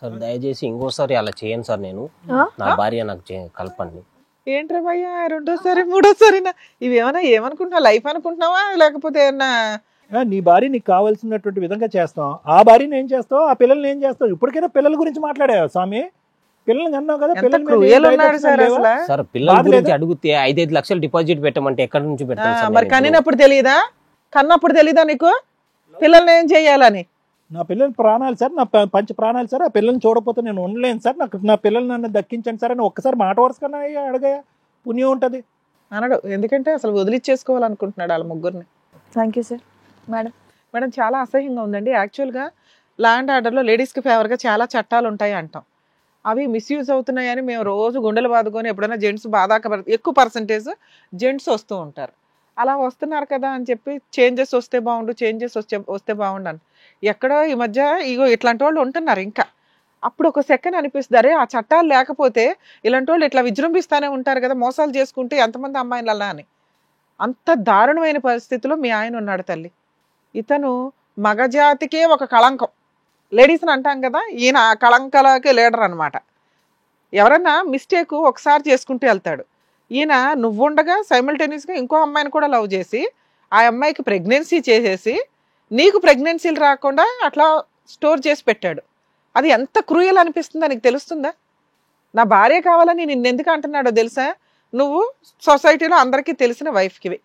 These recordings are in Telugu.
సార్ దయచేసి ఇంకోసారి అలా చేయను సార్. నేను నా భార్య నాకు కలపండి. ఏంట్రా భయ్యా రెండోసారి మూడోసారినా ఇవి ఏమనుకుంటున్నావు? లైఫ్ అనుకుంటున్నావా లేకపోతే ఏమన్నా? నీ భార్య నీకు కావాల్సినటువంటి విధంగా చేస్తాం, ఆ భార్యని ఏం చేస్తావు, ఆ పిల్లల్ని ఏం చేస్తావు? ఇప్పటికైనా పిల్లల గురించి మాట్లాడావు స్వామి, పిల్లల్ని అన్నావు కదా. సార్ పిల్లల గురించి అడిగితే 5 లక్షలు డిపాజిట్ పెట్టమంటే ఎక్కడి నుంచి పెట్టాను? మరి కన్నప్పుడు తెలియదా? కన్నప్పుడు తెలీదా నీకు పిల్లల్ని ఏం చెయ్యాలని? నా పిల్లల ప్రాణాలు సార్, నా పంచ ప్రాణాలు సార్. ఆ పిల్లల్ని చూడకపోతే నేను ఉండలేను సార్. నాకు నా పిల్లల్ని నన్ను దక్కించండి సార్ అని ఒక్కసారి మాట వరుసకన్నా అడగయా, పుణ్యం ఉంటుంది అనడు. ఎందుకంటే అసలు వదిలిచ్చేసుకోవాలనుకుంటున్నాడు వాళ్ళ ముగ్గురిని. Thank you sir. మేడం చాలా అసహ్యంగా ఉందండి. యాక్చువల్గా లా అండ్ ఆర్డర్లో లేడీస్కి ఫేవర్గా చాలా చట్టాలు ఉంటాయి అంటాం. అవి మిస్యూజ్ అవుతున్నాయని మేము రోజు గుండెలు బాదుకొని ఎప్పుడైనా జెంట్స్ ఎక్కువ పర్సంటేజ్ జెంట్స్ వస్తూ ఉంటారు. అలా వస్తున్నారు కదా అని చెప్పి చేంజెస్ వస్తే బాగుండు అని ఎక్కడో ఈ మధ్య ఇగో ఇట్లాంటి వాళ్ళు ఉంటున్నారు. ఇంకా అప్పుడు ఒక సెకండ్ అనిపిస్తుంది, అరే ఆ చట్టాలు లేకపోతే ఇలాంటి వాళ్ళు ఇట్లా విజృంభిస్తూనే ఉంటారు కదా, మోసాలు చేసుకుంటే ఎంతమంది అమ్మాయిలు అలా అని. అంత దారుణమైన పరిస్థితిలో మీ ఆయన ఉన్నాడు తల్లి. ఇతను మగజాతికే ఒక కళంకం. లేడీస్ని అంటాం కదా, ఈయన ఆ కళంకాలకే లీడర్ అనమాట. ఎవరన్నా మిస్టేక్ ఒకసారి చేసుకుంటూ వెళ్తాడు. ఈయన నువ్వుండగా సైమల్టేనియస్గా ఇంకో అమ్మాయిని కూడా లవ్ చేసి ఆ అమ్మాయికి ప్రెగ్నెన్సీ చేసేసి నీకు ప్రెగ్నెన్సీలు రాకుండా అట్లా స్టోర్ చేసి పెట్టాడు. అది ఎంత క్రూయల్ అనిపిస్తుందో నీకు తెలుస్తుందా? నా భార్య కావాలని నిన్నెందుకు అంటున్నాడో తెలుసా? నువ్వు సొసైటీలో అందరికీ తెలిసిన వైఫ్కివి.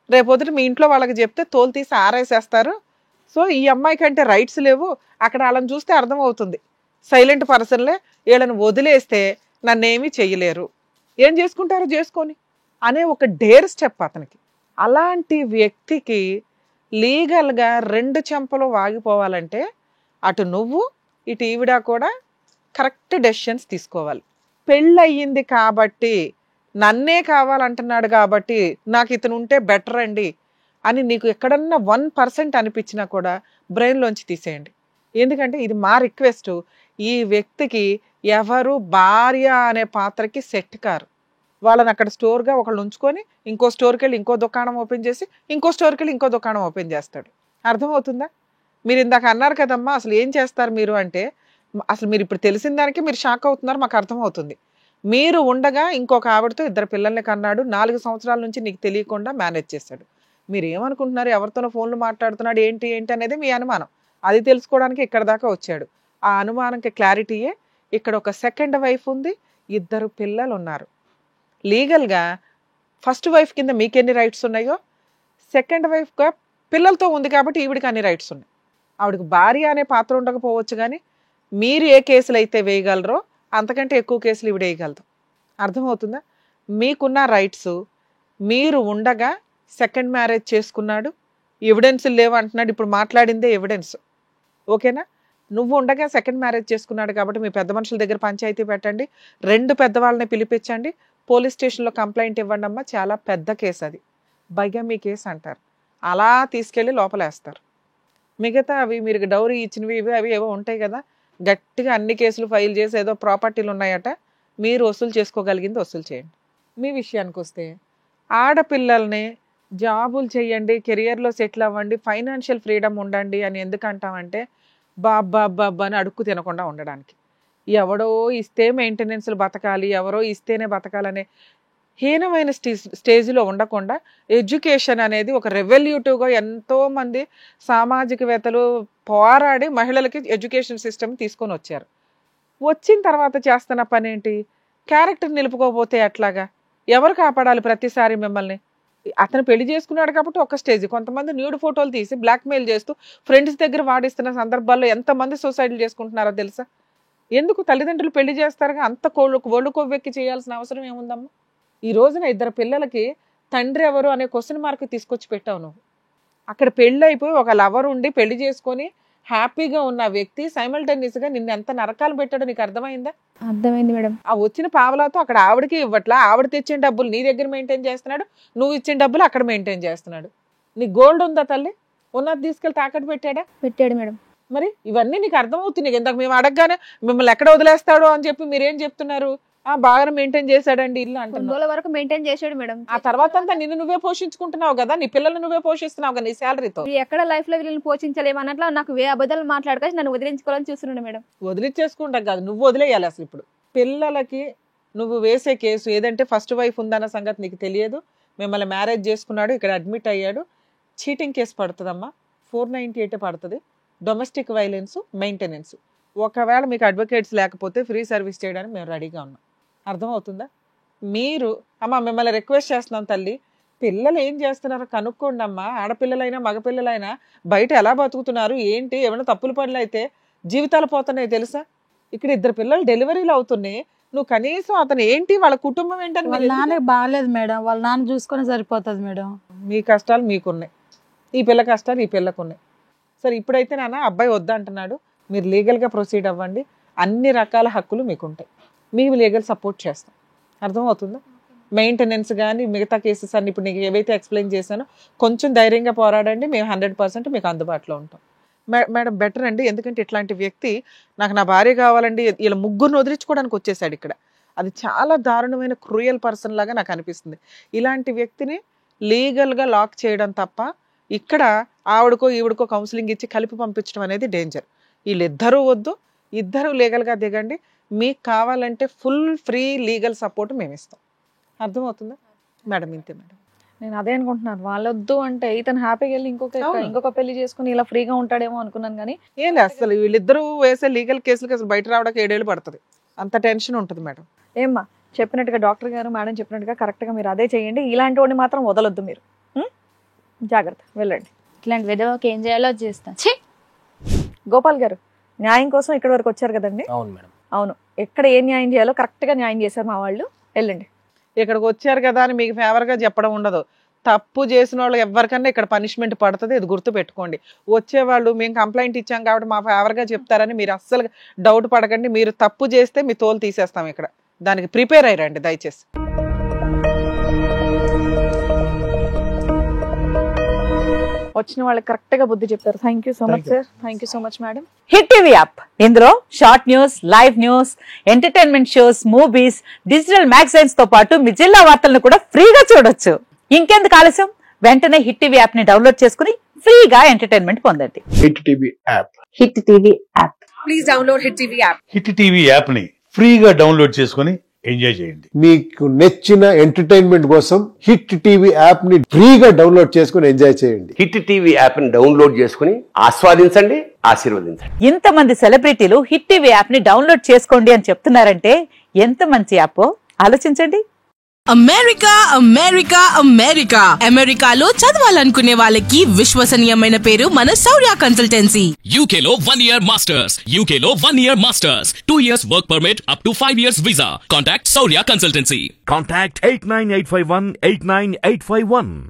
రేపొద్దుట మీ ఇంట్లో వాళ్ళకి చెప్తే తోలు తీసి ఆరేసేస్తారు. సో ఈ అమ్మాయికి అంటే రైట్స్ లేవు. అక్కడ వాళ్ళని చూస్తే అర్థమవుతుంది, సైలెంట్ పర్సన్లే, వీళ్ళని వదిలేస్తే నన్నేమీ చెయ్యలేరు, ఏం చేసుకుంటారో చేసుకొని అనే ఒక డేర్ స్టెప్ అతనికి. అలాంటి వ్యక్తికి లీగల్గా 2 చెంపలు వాగిపోవాలంటే అటు నువ్వు ఇటు ఈవిడ కూడా కరెక్ట్ డెసిషన్స్ తీసుకోవాలి. పెళ్ళయింది కాబట్టి నన్నే కావాలంటున్నాడు కాబట్టి నాకు ఇతను ఉంటే బెటర్ అండి అని నీకు ఎక్కడన్నా 1% అనిపించినా కూడా బ్రెయిన్లోంచి తీసేయండి. ఎందుకంటే ఇది మా రిక్వెస్ట్. ఈ వ్యక్తికి ఎవరు భార్య అనే పాత్రకి సెట్ కారు. వాళ్ళని అక్కడ స్టోర్గా ఒకళ్ళు ఉంచుకొని ఇంకో స్టోర్కి వెళ్ళి ఇంకో దుకాణం ఓపెన్ చేసి ఇంకో స్టోర్కి వెళ్ళి ఇంకో దుకాణం ఓపెన్ చేస్తాడు. అర్థమవుతుందా? మీరు ఇందాక అన్నారు కదమ్మా అసలు ఏం చేస్తారు మీరు అంటే, అసలు మీరు ఇప్పుడు తెలిసిన దానికి మీరు షాక్ అవుతున్నారు, మాకు అర్థమవుతుంది. మీరు ఉండగా ఇంకొక ఆవిడతో 2 పిల్లల్ని కన్నాడు, 4 సంవత్సరాల నుంచి నీకు తెలియకుండా మేనేజ్ చేశాడు. మీరు ఏమనుకుంటున్నారు? ఎవరితోనో ఫోన్లు మాట్లాడుతున్నాడు ఏంటి అనేది మీ అనుమానం. అది తెలుసుకోవడానికి ఇక్కడ దాకా వచ్చాడు. ఆ అనుమానంకి క్లారిటీయే ఇక్కడ ఒక సెకండ్ వైఫ్ ఉంది, 2 పిల్లలు ఉన్నారు. లీగల్గా ఫస్ట్ వైఫ్ కింద మీకు ఎన్ని రైట్స్ ఉన్నాయో సెకండ్ వైఫ్గా పిల్లలతో ఉంది కాబట్టి ఈవిడికి అన్ని రైట్స్ ఉన్నాయి. ఆవిడకి భార్య అనే పాత్ర ఉండకపోవచ్చు, కానీ మీరు ఏ కేసులు అయితే వేయగలరో అంతకంటే ఎక్కువ కేసులు ఈవిడ వేయగలదు. అర్థమవుతుందా? మీకున్న రైట్స్, మీరు ఉండగా సెకండ్ మ్యారేజ్ చేసుకున్నాడు, ఎవిడెన్స్లు లేవు అంటున్నాడు. ఇప్పుడు మాట్లాడిందే ఎవిడెన్స్, ఓకేనా? నువ్వు ఉండగా సెకండ్ మ్యారేజ్ చేసుకున్నాడు కాబట్టి మీ పెద్ద మనుషుల దగ్గర పంచాయతీ పెట్టండి, 2 పెద్దవాళ్ళని పిలిపించండి, పోలీస్ స్టేషన్లో కంప్లైంట్ ఇవ్వండి అమ్మా. చాలా పెద్ద కేసు అది, బైగమీ కేసు అంటారు. అలా తీసుకెళ్ళి లోపలేస్తారు. మిగతా అవి మీరు డౌరీ ఇచ్చినవి ఇవి అవి ఏవో ఉంటాయి కదా, గట్టిగా అన్ని కేసులు ఫైల్ చేసి ఏదో ప్రాపర్టీలు ఉన్నాయట మీరు వసూలు చేసుకోగలిగింది వసూలు చేయండి. మీ విషయానికి వస్తే ఆడపిల్లల్ని జాబులు చేయండి, కెరియర్లో సెటిల్ అవ్వండి, ఫైనాన్షియల్ ఫ్రీడమ్ ఉండండి అని ఎందుకు అంటామంటే బాబ్బా అని అడుక్కు తినకుండా ఉండడానికి. ఎవడో ఇస్తే మెయింటెనెన్స్లు బతకాలి, ఎవరో ఇస్తేనే బతకాలనే హీనమైన స్టేజ్లో ఉండకుండా ఎడ్యుకేషన్ అనేది ఒక రెవల్యూటివ్గా ఎంతోమంది సామాజికవేత్తలు పోరాడి మహిళలకి ఎడ్యుకేషన్ సిస్టమ్ తీసుకొని వచ్చారు. వచ్చిన తర్వాత చేస్తున్న పని ఏంటి? క్యారెక్టర్ నిలుపుకోకపోతే ఎట్లాగా? ఎవరు కాపాడాలి ప్రతిసారి మిమ్మల్ని? అతను పెళ్లి చేసుకున్నాడు కాబట్టి ఒక స్టేజ్, కొంతమంది న్యూడ్ ఫోటోలు తీసి బ్లాక్మెయిల్ చేస్తూ ఫ్రెండ్స్ దగ్గర వాడిస్తున్న సందర్భాల్లో ఎంతమంది సూసైడ్లు చేసుకుంటున్నారో తెలుసా? ఎందుకు తల్లిదండ్రులు పెళ్లి చేస్తారుగా అంత ఒళ్ళు కొవ్వెక్కి చేయాల్సిన అవసరం ఏముందమ్మా? ఈ రోజున 2 పిల్లలకి తండ్రి ఎవరు అనే క్వశ్చన్ మార్క్ తీసుకొచ్చి పెట్టావు నువ్వు. అక్కడ పెళ్ళి అయిపోయి ఒక లవర్ ఉండి పెళ్లి చేసుకొని హ్యాపీగా ఉన్న వ్యక్తి సైమల్టేనియస్గా నిన్ను ఎంత నరకాలు పెట్టాడో నీకు అర్థమైందా? అర్థమైంది మేడం. ఆ వచ్చిన పావలాతో అక్కడ ఆవిడకి ఇవ్వట్లా, ఆవిడ తెచ్చిన డబ్బులు నీ దగ్గర మెయింటైన్ చేస్తున్నాడు, నువ్వు ఇచ్చిన డబ్బులు అక్కడ మెయింటైన్ చేస్తున్నాడు. నీ గోల్డ్ ఉందా తల్లి? ఉన్నది తీసుకెళ్ళి తాకట్టు పెట్టాడా? పెట్టాడు మేడం. మరి ఇవన్నీ నీకు అర్థమవుతున్నాయి. ఇందాక మేము అడగగానే మిమ్మల్ని ఎక్కడ వదిలేస్తాడో అని చెప్పి మీరేం చెప్తున్నారు? బాగా మెయింటైన్ చేశాడండి ఇల్లు అంటున్నావు. 2 రోజుల వరకు మెయింటైన్ చేశాడు మేడం. ఆ తర్వాత అంతా నిన్ను నువ్వే పోషించుకుంటున్నావు కదా, నీ పిల్లలు నువ్వే పోషిస్తున్నావు కదా నీ శాలరీతో. ఎక్కడ లైఫ్ లో వీళ్ళని పోషించలేము అన్నట్లు నాకు అబద్ధాలు మాట్లాడక నన్ను వదిలించుకోవాలని చూస్తున్నాడు మేడం. వదిలించేసుకుంటా కాదు, నువ్వు వదిలేయాలి. అసలు ఇప్పుడు పిల్లలకి నువ్వు వేసే కేసు ఏదంటే ఫస్ట్ వైఫ్ ఉందన్న సంగతి నీకు తెలియదు, మిమ్మల్ని మ్యారేజ్ చేసుకున్నాడు, ఇక్కడ అడ్మిట్ అయ్యాడు, చీటింగ్ కేసు పడుతుందమ్మా, 498 పడుతుంది, డొమెస్టిక్ వైలెన్స్, మెయింటెనెన్స్. ఒకవేళ మీకు అడ్వకేట్స్ లేకపోతే ఫ్రీ సర్వీస్ చేయడానికి మేము రెడీగా ఉన్నాం. అర్థమవుతుందా? మీరు మిమ్మల్ని రిక్వెస్ట్ చేస్తున్నాం తల్లి, పిల్లలు ఏం చేస్తున్నారో కనుక్కోండి అమ్మా. ఆడపిల్లలైనా మగపిల్లలైనా బయట ఎలా బతుకుతున్నారు ఏంటి, ఏమైనా తప్పులు పనులు అయితే జీవితాలు పోతున్నాయి తెలుసా. ఇక్కడ 2 పిల్లలు డెలివరీలు అవుతున్నాయి, నువ్వు కనీసం అతను ఏంటి వాళ్ళ కుటుంబం ఏంటని. వాళ్ళ నాన్న బాగాలేదు మేడం, వాళ్ళ నాన్న చూసుకొని సరిపోతుంది మేడం. మీ కష్టాలు మీకున్నాయి, ఈ పిల్ల కష్టాలు ఈ పిల్లకు ఉన్నాయి. సరే ఇప్పుడైతే నాన్న అబ్బాయి వద్దంటున్నాడు, మీరు లీగల్గా ప్రొసీడ్ అవ్వండి, అన్ని రకాల హక్కులు మీకు ఉంటాయి, మేము లీగల్ సపోర్ట్ చేస్తాం. అర్థమవుతుందా? మెయింటెనెన్స్ కానీ మిగతా కేసెస్ అన్ని ఇప్పుడు నీకు ఏవైతే ఎక్స్ప్లెయిన్ చేశానో కొంచెం ధైర్యంగా పోరాడండి, మేము 100% మీకు అందుబాటులో ఉంటాం. మేడం బెటర్ అండి, ఎందుకంటే ఇట్లాంటి వ్యక్తి నాకు నా భార్య కావాలండి ఇలా ముగ్గురిని వదిలించుకోవడానికి వచ్చేసాడు ఇక్కడ. అది చాలా దారుణమైన క్రూయల్ పర్సన్ లాగా నాకు అనిపిస్తుంది. ఇలాంటి వ్యక్తిని లీగల్గా లాక్ చేయడం తప్ప ఇక్కడ ఆవిడకో ఈవిడకో కౌన్సిలింగ్ ఇచ్చి కలిపి పంపించడం అనేది డేంజర్. వీళ్ళిద్దరూ వద్దు, ఇద్దరు లీగల్గా దిగండి, మీకు కావాలంటే ఫుల్ ఫ్రీ లీగల్ సపోర్ట్ మేము ఇస్తాం. అర్థమవుతుందా మేడం? ఇంతే మేడం. నేను అదే అనుకుంటున్నాను, వాళ్ళొద్దు అంటే ఇతను హ్యాపీగా వెళ్ళి ఇంకొక పెళ్లి చేసుకుని ఇలా ఫ్రీగా ఉంటాడేమో అనుకున్నాను. కానీ ఏం లేదు, అసలు వీళ్ళిద్దరూ వేసే లీగల్ కేసులకి అసలు బయట రావడానికి 7 ఏళ్ళు పడుతుంది, అంత టెన్షన్ ఉంటుంది మేడం. ఏమ్మా చెప్పినట్టుగా డాక్టర్ గారు మేడం చెప్పినట్టుగా కరెక్ట్గా మీరు అదే చేయండి, ఇలాంటి వాడిని మాత్రం వదలొద్దు మీరు. జాగ్రత్త, వెళ్ళండి. ఇట్లాంటి విధవకి ఏం చేయాలో చేస్తాను. గోపాల్ గారు న్యాయం కోసం ఇక్కడి వరకు వచ్చారు కదండి? అవును మేడం. అవును, ఎక్కడ ఏ న్యాయం చేయాలో కరెక్ట్గా న్యాయం చేశారు మా వాళ్ళు. వెళ్ళండి. ఇక్కడికి వచ్చారు కదా అని మీకు ఫేవర్గా చెప్పడం ఉండదు, తప్పు చేసిన వాళ్ళు ఎవరికన్నా ఇక్కడ పనిష్మెంట్ పడుతుంది, ఇది గుర్తు పెట్టుకోండి. వచ్చేవాళ్ళు మేము కంప్లైంట్ ఇచ్చాం కాబట్టి మా ఫేవర్గా చెప్తారని మీరు అస్సలు డౌట్ పడకండి. మీరు తప్పు చేస్తే మీ తోలు తీసేస్తాం ఇక్కడ, దానికి ప్రిపేర్ అయ్యారండి దయచేసి. వచ్చిన వాళ్ళకి కరెక్ట్ గా బుద్ధి చెప్తారు. Thank you so much sir. Thank you so much madam. Hit TV app, ఇందులో short news, live news, entertainment shows, movies, digital magazines తో పాటు మీ జిల్లా వార్తలను కూడా ఫ్రీగా చూడొచ్చు. ఇంకెందుకు ఆలస్యం, వెంటనే హిట్ టీవీ యాప్ ని డౌన్లోడ్ చేసుకుని ఫ్రీగా ఎంటర్టైన్మెంట్ పొందండి. Hit TV app. Hit TV app. Please download hit TV app. Hit TV app ని ఫ్రీగా డౌన్లోడ్ చేసుకుని ఎంజాయ్ చేయండి. మీకు నచ్చిన ఎంటర్టైన్మెంట్ కోసం హిట్ టీవీ యాప్ ని ఫ్రీగా డౌన్లోడ్ చేసుకుని ఎంజాయ్ చేయండి. హిట్ టీవీ యాప్ ని డౌన్లోడ్ చేసుకుని ఆస్వాదించండి, ఆశీర్వదించండి. ఇంతమంది సెలబ్రిటీలు హిట్ టీవీ యాప్ ని డౌన్లోడ్ చేసుకోండి అని చెప్తున్నారంటే ఎంత మంచి యాప్ ఆలోచించండి. అమెరికా అమెరికా అమెరికా అమెరికాలో చదవాలనుకునే వాళ్ళకి విశ్వసనీయమైన పేరు మన శౌర్య కన్సల్టెన్సీ. UK లో 1 year masters, UK లో 1 year masters, 2 years work permit up to 5 years visa. Contact Shaurya Consultancy. Contact 89851 89851.